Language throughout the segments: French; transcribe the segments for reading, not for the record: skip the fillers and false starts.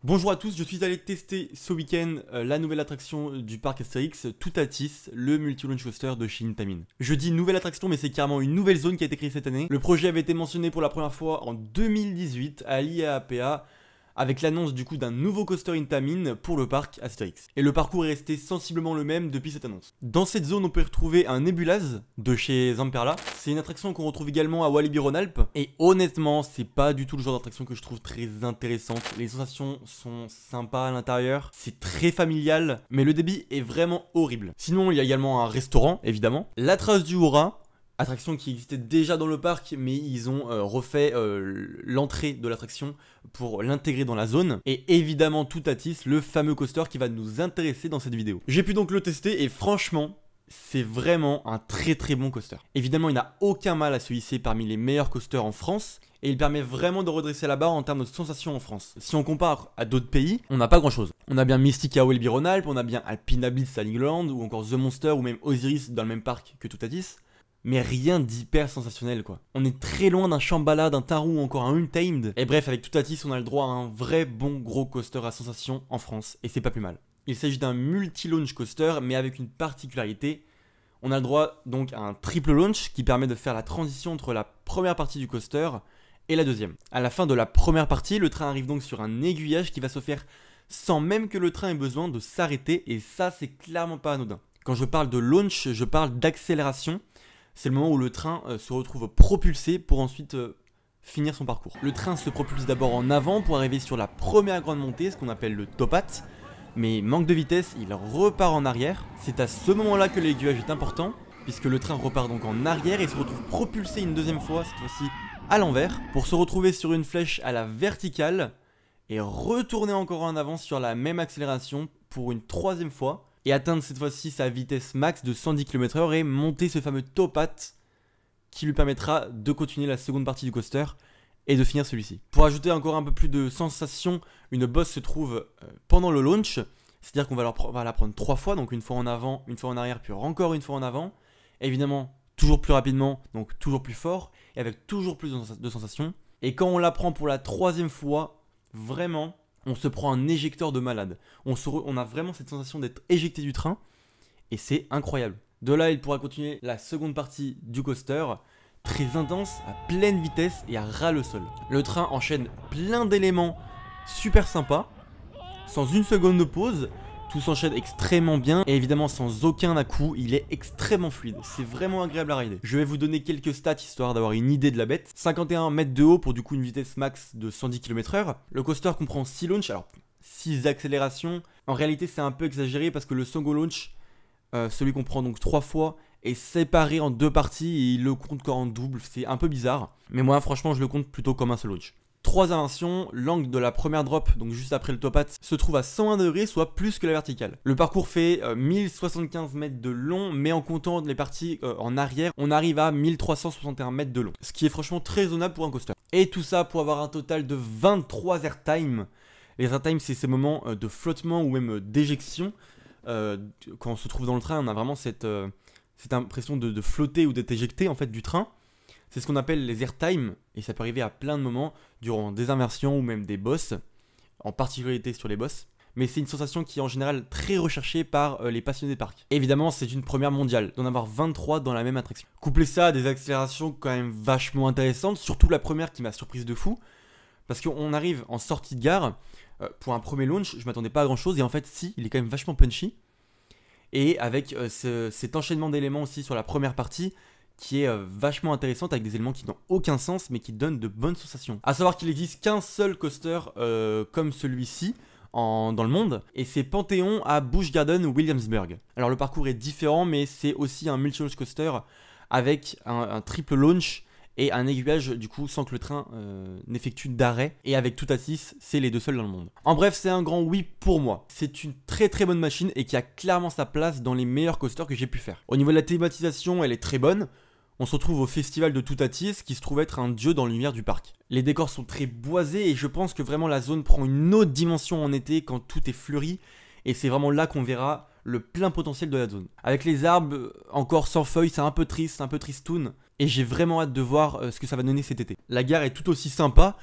Bonjour à tous, je suis allé tester ce week-end la nouvelle attraction du parc Astérix, Toutatis, le multi-launch coaster de chez Intamin. Je dis nouvelle attraction mais c'est carrément une nouvelle zone qui a été créée cette année. Le projet avait été mentionné pour la première fois en 2018 à l'IAAPA avec l'annonce du coup d'un nouveau coaster Intamin pour le parc Astérix. Et le parcours est resté sensiblement le même depuis cette annonce. Dans cette zone on peut retrouver un Nebulaz de chez Zamperla. C'est une attraction qu'on retrouve également à Walibi Rhône-Alpes. Et honnêtement c'est pas du tout le genre d'attraction que je trouve très intéressante. Les sensations sont sympas à l'intérieur, c'est très familial, mais le débit est vraiment horrible. Sinon il y a également un restaurant évidemment. La Trace du Haut-Rhin, attraction qui existait déjà dans le parc, mais ils ont refait l'entrée de l'attraction pour l'intégrer dans la zone. Et évidemment Toutatis, le fameux coaster qui va nous intéresser dans cette vidéo. J'ai pu donc le tester et franchement, c'est vraiment un très bon coaster. Évidemment, il n'a aucun mal à se hisser parmi les meilleurs coasters en France. Et il permet vraiment de redresser la barre en termes de sensations en France. Si on compare à d'autres pays, on n'a pas grand chose. On a bien Mystica à Walibi Rhône-Alpes, on a bien Alpina Blitz à Legoland, ou encore The Monster, ou même Osiris dans le même parc que Toutatis. Mais rien d'hyper sensationnel quoi. On est très loin d'un Shambhala, d'un Taru ou encore un Untamed. Et bref, avec Toutatis, on a le droit à un vrai bon gros coaster à sensation en France. Et c'est pas plus mal. Il s'agit d'un multi-launch coaster, mais avec une particularité. On a le droit donc à un triple launch qui permet de faire la transition entre la première partie du coaster et la deuxième. À la fin de la première partie, le train arrive donc sur un aiguillage qui va se faire sans même que le train ait besoin de s'arrêter. Et ça, c'est clairement pas anodin. Quand je parle de launch, je parle d'accélération. C'est le moment où le train se retrouve propulsé pour ensuite finir son parcours. Le train se propulse d'abord en avant pour arriver sur la première grande montée, ce qu'on appelle le topat. Mais manque de vitesse, il repart en arrière. C'est à ce moment-là que l'aiguillage est important, puisque le train repart donc en arrière et se retrouve propulsé une deuxième fois, cette fois-ci à l'envers, pour se retrouver sur une flèche à la verticale et retourner encore en avant sur la même accélération pour une troisième fois. Et atteindre cette fois-ci sa vitesse max de 110 km/h et monter ce fameux topat qui lui permettra de continuer la seconde partie du coaster et de finir celui-ci. Pour ajouter encore un peu plus de sensation, une bosse se trouve pendant le launch, c'est-à-dire qu'on va la prendre 3 fois, donc une fois en avant, une fois en arrière, puis encore une fois en avant. Évidemment, toujours plus rapidement, donc toujours plus fort, et avec toujours plus de sensations. Et quand on la prend pour la 3e fois, vraiment, on se prend un éjecteur de malade. On a vraiment cette sensation d'être éjecté du train, et c'est incroyable. De là, il pourra continuer la seconde partie du coaster, très intense, à pleine vitesse et à ras le sol. Le train enchaîne plein d'éléments super sympas, sans une seconde de pause. Tout s'enchaîne extrêmement bien et évidemment sans aucun à-coup, il est extrêmement fluide. C'est vraiment agréable à rider. Je vais vous donner quelques stats histoire d'avoir une idée de la bête. 51 mètres de haut pour du coup une vitesse max de 110 km/h. Le coaster comprend 6 launches, alors 6 accélérations. En réalité c'est un peu exagéré parce que le second launch, celui qu'on prend donc 3 fois, est séparé en 2 parties et il le compte encore en double. C'est un peu bizarre, mais moi franchement je le compte plutôt comme un seul launch. 3 inversions, l'angle de la première drop, donc juste après le topat, se trouve à 120 degrés, soit plus que la verticale. Le parcours fait 1075 mètres de long, mais en comptant les parties en arrière, on arrive à 1361 mètres de long. Ce qui est franchement très raisonnable pour un coaster. Et tout ça pour avoir un total de 23 airtime. Les airtime, c'est ces moments de flottement ou même d'éjection. Quand on se trouve dans le train, on a vraiment cette impression de flotter ou d'être éjecté en fait du train. C'est ce qu'on appelle les airtime, et ça peut arriver à plein de moments, durant des inversions ou même des bosses, en particularité sur les bosses. Mais c'est une sensation qui est en général très recherchée par les passionnés des parcs. Évidemment, c'est une première mondiale, d'en avoir 23 dans la même attraction. Couplez ça à des accélérations quand même vachement intéressantes, surtout la première qui m'a surprise de fou, parce qu'on arrive en sortie de gare, pour un premier launch, je m'attendais pas à grand chose, et en fait si, il est quand même vachement punchy. Et avec cet enchaînement d'éléments aussi sur la première partie, qui est vachement intéressante avec des éléments qui n'ont aucun sens mais qui donnent de bonnes sensations. A savoir qu'il n'existe qu'un seul coaster comme celui-ci dans le monde, et c'est Panthéon à Busch Garden Williamsburg. Alors le parcours est différent, mais c'est aussi un multi-launch coaster avec un triple launch et un aiguillage du coup sans que le train n'effectue d'arrêt, et avec Toutatis, c'est les deux seuls dans le monde. En bref, c'est un grand oui pour moi. C'est une très bonne machine et qui a clairement sa place dans les meilleurs coasters que j'ai pu faire. Au niveau de la thématisation, elle est très bonne. On se retrouve au festival de Toutatis qui se trouve être un dieu dans l'univers du parc. Les décors sont très boisés et je pense que vraiment la zone prend une autre dimension en été quand tout est fleuri, et c'est vraiment là qu'on verra le plein potentiel de la zone. Avec les arbres encore sans feuilles, c'est un peu triste, un peu tristoun, et j'ai vraiment hâte de voir ce que ça va donner cet été. La gare est tout aussi sympa,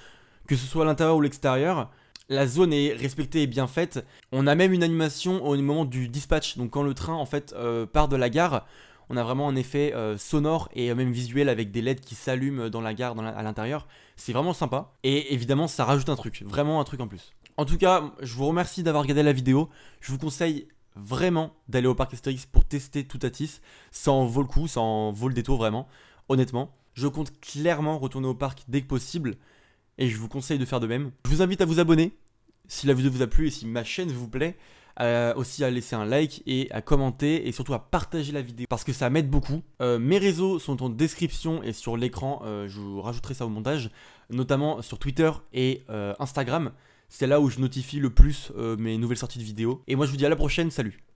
que ce soit à l'intérieur ou l'extérieur. La zone est respectée et bien faite. On a même une animation au moment du dispatch. Donc quand le train en fait part de la gare, on a vraiment un effet sonore et même visuel avec des LED qui s'allument dans la gare à l'intérieur. C'est vraiment sympa. Et évidemment ça rajoute un truc, vraiment un truc en plus. En tout cas, je vous remercie d'avoir regardé la vidéo. Je vous conseille vraiment d'aller au parc Astérix pour tester Toutatis. Ça en vaut le coup, ça en vaut le détour vraiment, honnêtement. Je compte clairement retourner au parc dès que possible et je vous conseille de faire de même. Je vous invite à vous abonner si la vidéo vous a plu et si ma chaîne vous plaît. Aussi à laisser un like et à commenter et surtout à partager la vidéo parce que ça m'aide beaucoup. Mes réseaux sont en description et sur l'écran, je vous rajouterai ça au montage, notamment sur Twitter et Instagram. C'est là où je notifie le plus mes nouvelles sorties de vidéos. Et moi je vous dis à la prochaine, salut!